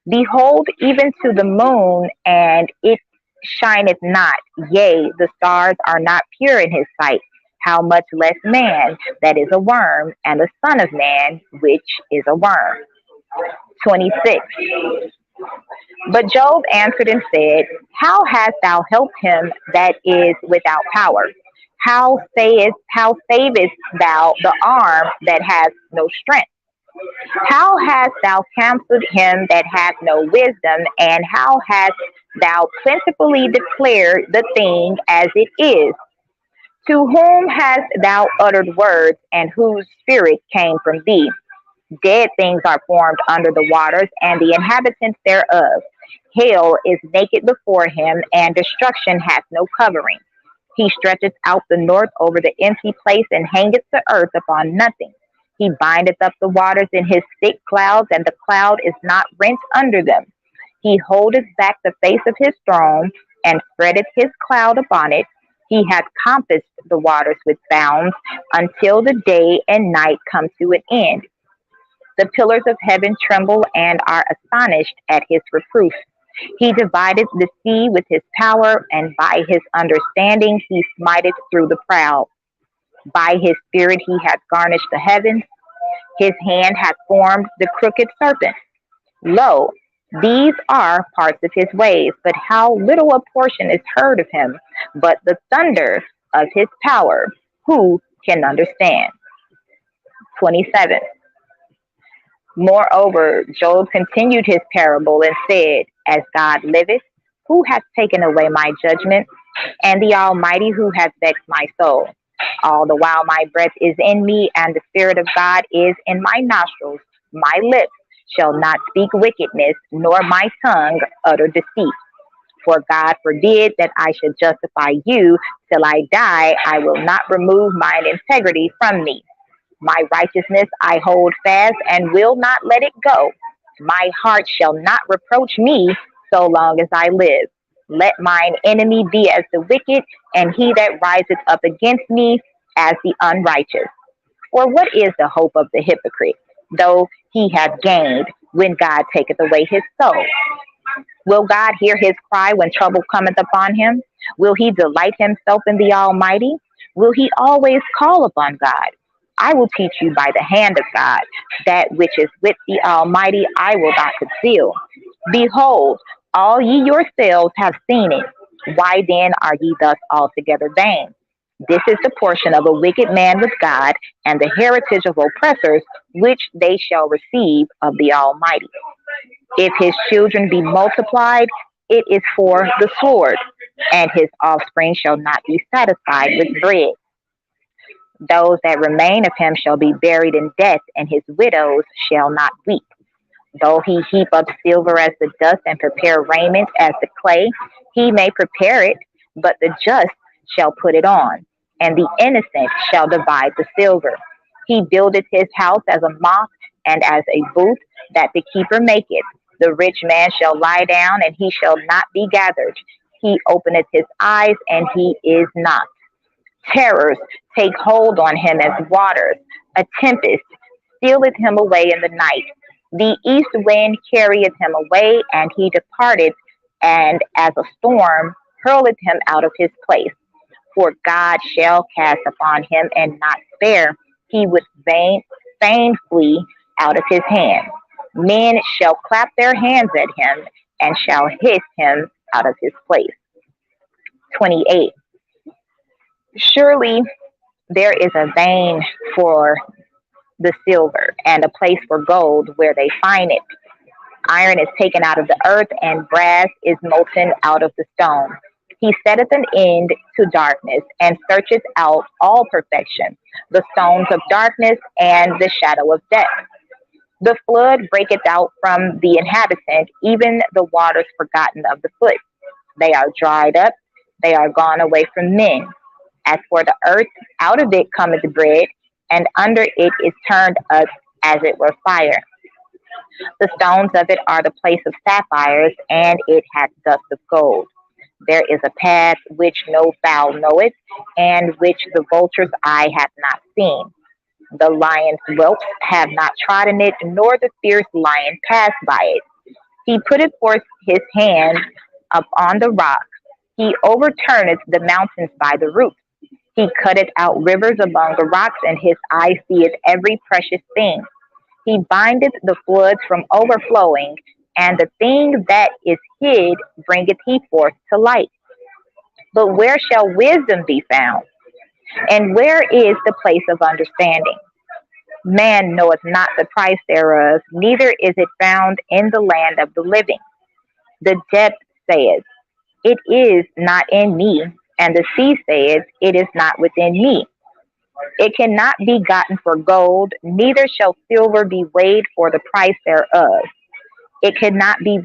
Behold, even to the moon, and it shineth not, yea, the stars are not pure in his sight. How much less man that is a worm, and the son of man which is a worm. 26. But Job answered and said, how hast thou helped him that is without power? How savest thou the arm that has no strength? How hast thou counseled him that hath no wisdom? And how hast thou plentifully declared the thing as it is? To whom hast thou uttered words, and whose spirit came from thee? Dead things are formed under the waters, and the inhabitants thereof. Hell is naked before him, and destruction hath no covering. He stretcheth out the north over the empty place, and hangeth the earth upon nothing. He bindeth up the waters in his thick clouds, and the cloud is not rent under them. He holdeth back the face of his throne, and spreadeth his cloud upon it. He hath compassed the waters with bounds, until the day and night come to an end. The pillars of heaven tremble and are astonished at his reproof. He divideth the sea with his power, and by his understanding he smiteth through the proud. By his spirit he hath garnished the heavens. His hand hath formed the crooked serpent. Lo, these are parts of his ways, but how little a portion is heard of him. But the thunder of his power, who can understand? 27. Moreover, Job continued his parable and said, as God liveth, who hath taken away my judgment, and the Almighty who hath vexed my soul? All the while my breath is in me, and the Spirit of God is in my nostrils. My lips shall not speak wickedness, nor my tongue utter deceit. For God forbid that I should justify you. Till I die, I will not remove mine integrity from me. My righteousness I hold fast, and will not let it go. My heart shall not reproach me so long as I live. Let mine enemy be as the wicked, and he that riseth up against me as the unrighteous. For what is the hope of the hypocrite, though he have gained, when God taketh away his soul? Will God hear his cry when trouble cometh upon him? Will he delight himself in the Almighty? Will he always call upon God? I will teach you by the hand of God. That which is with the Almighty I will not conceal. Behold, all ye yourselves have seen it. Why then are ye thus altogether vain? This is the portion of a wicked man with God, and the heritage of oppressors, which they shall receive of the Almighty. If his children be multiplied, it is for the sword, and his offspring shall not be satisfied with bread. Those that remain of him shall be buried in death, and his widows shall not weep. Though he heap up silver as the dust and prepare raiment as the clay, he may prepare it, but the just shall put it on, and the innocent shall divide the silver. He buildeth his house as a moth and as a booth that the keeper maketh. The rich man shall lie down, and he shall not be gathered. He openeth his eyes, and he is not. Terrors take hold on him as waters. A tempest stealeth him away in the night. The east wind carrieth him away, and he departed, and as a storm hurleth him out of his place. For God shall cast upon him and not spare. He would fain flee out of his hand. Men shall clap their hands at him, and shall hiss him out of his place. 28. Surely there is a vein for the silver, and a place for gold where they find it. Iron is taken out of the earth, and brass is molten out of the stone. He setteth an end to darkness, and searcheth out all perfection, the stones of darkness and the shadow of death. The flood breaketh out from the inhabitant, even the waters forgotten of the foot. They are dried up, they are gone away from men. As for the earth, out of it cometh bread, and under it is turned up as it were fire. The stones of it are the place of sapphires, and it hath dust of gold. There is a path which no fowl knoweth, and which the vulture's eye hath not seen. The lion's whelps have not trodden it, nor the fierce lion passed by it. He putteth forth his hand upon the rock. He overturneth the mountains by the roots. He cutteth out rivers among the rocks, and his eye seeth every precious thing. He bindeth the floods from overflowing, and the thing that is hid bringeth he forth to light. But where shall wisdom be found? And where is the place of understanding? Man knoweth not the price thereof, neither is it found in the land of the living. The depth saith, it is not in me, and the sea saith, it is not within me. It cannot be gotten for gold, neither shall silver be weighed for the price thereof. It cannot be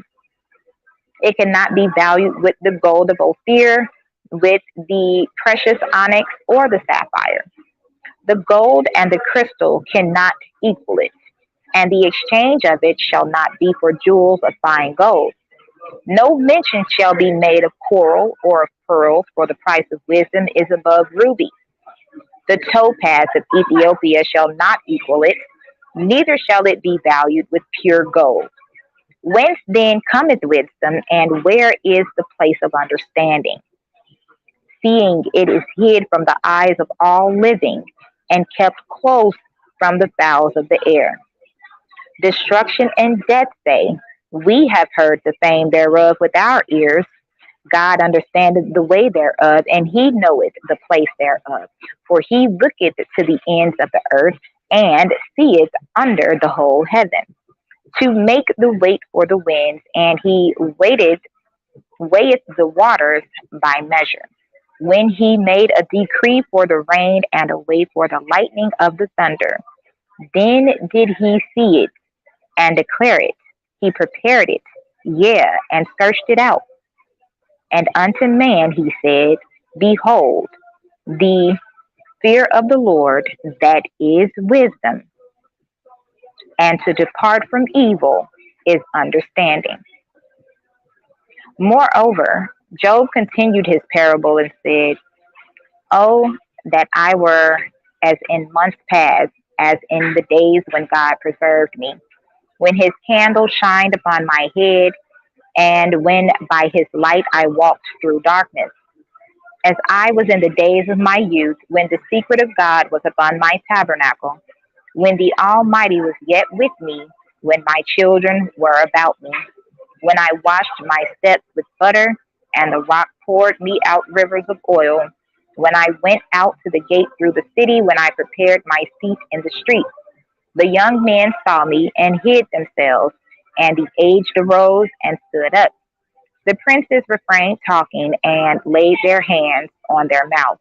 valued with the gold of Ophir, with the precious onyx or the sapphire. The gold and the crystal cannot equal it, and the exchange of it shall not be for jewels of fine gold. No mention shall be made of coral or of pearls, for the price of wisdom is above rubies. The topaz of Ethiopia shall not equal it, neither shall it be valued with pure gold. Whence then cometh wisdom, and where is the place of understanding? Seeing it is hid from the eyes of all living, and kept close from the fowls of the air. Destruction and death say, we have heard the fame thereof with our ears. God understandeth the way thereof, and he knoweth the place thereof. For he looketh to the ends of the earth, and seeth under the whole heaven, to make the weight for the winds, and he weigheth the waters by measure. When he made a decree for the rain, and a way for the lightning of the thunder, then did he see it, and declare it. He prepared it, yea, and searched it out. And unto man he said, behold, the fear of the Lord, that is wisdom, and to depart from evil is understanding. Moreover, Job continued his parable and said, oh, that I were as in months past, as in the days when God preserved me, when his candle shined upon my head, and when by his light I walked through darkness. As I was in the days of my youth, when the secret of God was upon my tabernacle, when the Almighty was yet with me, when my children were about me, when I washed my steps with butter, and the rock poured me out rivers of oil, when I went out to the gate through the city, when I prepared my seat in the street. The young men saw me and hid themselves, and the aged arose and stood up. The princes refrained talking and laid their hands on their mouths.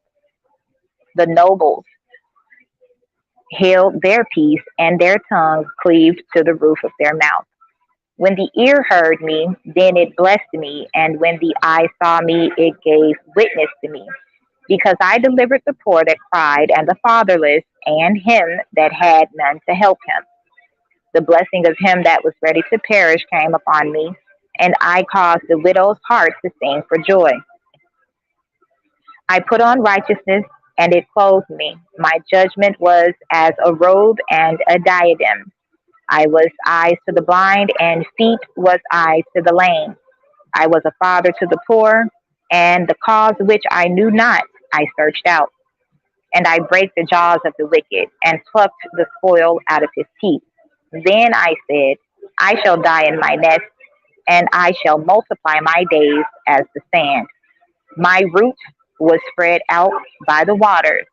The nobles held their peace, and their tongues cleaved to the roof of their mouth. When the ear heard me, then it blessed me, and when the eye saw me, it gave witness to me. Because I delivered the poor that cried, and the fatherless, and him that had none to help him. The blessing of him that was ready to perish came upon me, and I caused the widow's heart to sing for joy. I put on righteousness, and it clothed me. My judgment was as a robe and a diadem. I was eyes to the blind, and feet was eyes to the lame. I was a father to the poor, and the cause which I knew not I searched out. And I brake the jaws of the wicked, and plucked the spoil out of his teeth. Then I said, I shall die in my nest, and I shall multiply my days as the sand. My root was spread out by the waters,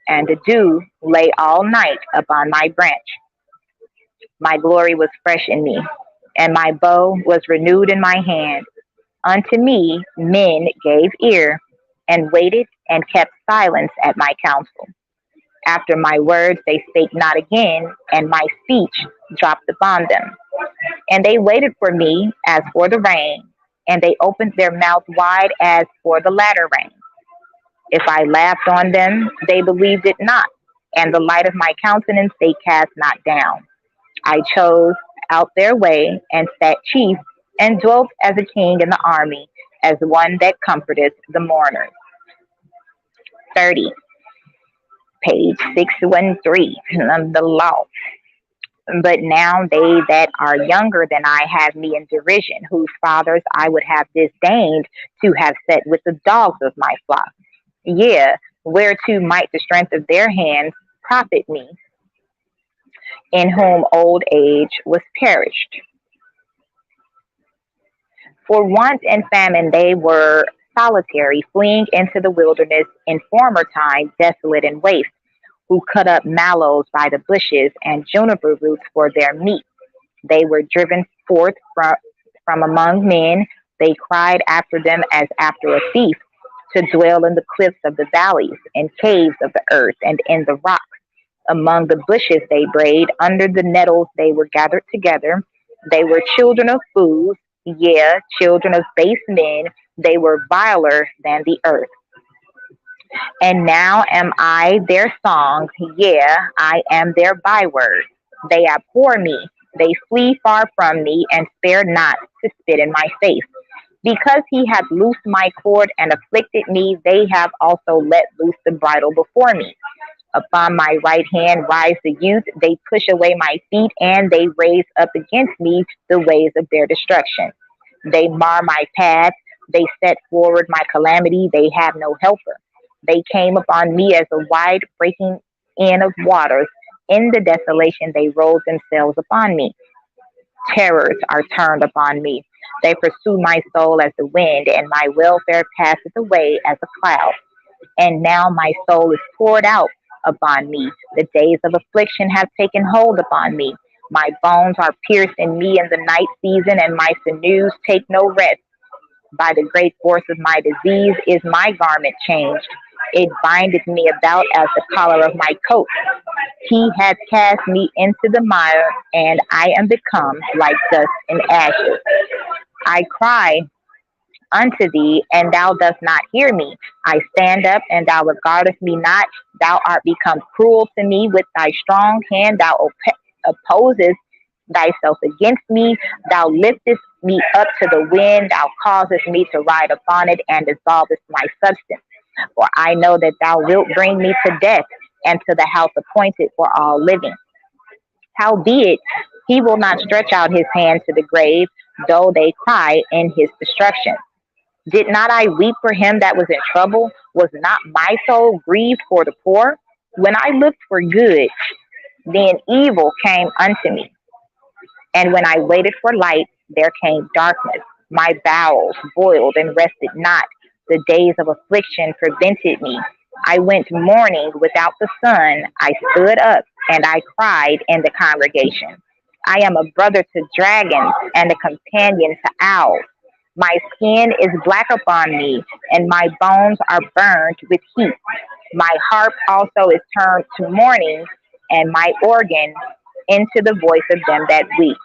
and the dew lay all night upon my branch. My glory was fresh in me, and my bow was renewed in my hand. Unto me men gave ear, and waited and kept silence at my counsel. After my words they spake not again, and my speech dropped upon them. And they waited for me as for the rain, and they opened their mouth wide as for the latter rain. If I laughed on them, they believed it not, and the light of my countenance they cast not down. I chose out their way, and sat chief, and dwelt as a king in the army, as one that comforteth the mourners. 30, page 613, the law. But now they that are younger than I have me in derision, whose fathers I would have disdained to have set with the dogs of my flock. Yea, whereto might the strength of their hands profit me, in whom old age was perished. For want and famine they were solitary, fleeing into the wilderness in former time, desolate and waste, who cut up mallows by the bushes and juniper roots for their meat. They were driven forth from among men. They cried after them as after a thief, to dwell in the cliffs of the valleys, in caves of the earth, and in the rocks. Among the bushes they brayed, under the nettles they were gathered together. They were children of fools, yea, children of base men. They were viler than the earth. And now am I their song, yea, I am their byword. They abhor me, they flee far from me, and spare not to spit in my face. Because he hath loosed my cord and afflicted me, they have also let loose the bridle before me. Upon my right hand rise the youth, they push away my feet, and they raise up against me the ways of their destruction. They mar my path, they set forward my calamity, they have no helper. They came upon me as a wide breaking in of waters. In the desolation they rolled themselves upon me. Terrors are turned upon me. They pursue my soul as the wind, and my welfare passeth away as a cloud. And now my soul is poured out upon me. The days of affliction have taken hold upon me. My bones are pierced in me in the night season, and my sinews take no rest. By the great force of my disease is my garment changed. It bindeth me about as the collar of my coat. He hath cast me into the mire, and I am become like dust and ashes. I cry unto thee, and thou dost not hear me. I stand up, and thou regardest me not. Thou art become cruel to me with thy strong hand. Thou opposest thyself against me. Thou liftest me up to the wind. Thou causest me to ride upon it, and dissolvest my substance. For I know that thou wilt bring me to death, and to the house appointed for all living. Howbeit, he will not stretch out his hand to the grave, though they cry in his destruction. Did not I weep for him that was in trouble? Was not my soul grieved for the poor? When I looked for good, then evil came unto me. And when I waited for light, there came darkness. My bowels boiled and rested not. The days of affliction prevented me. I went mourning without the sun. I stood up and I cried in the congregation. I am a brother to dragons and a companion to owls. My skin is black upon me, and my bones are burned with heat. My harp also is turned to mourning, and my organ into the voice of them that weep.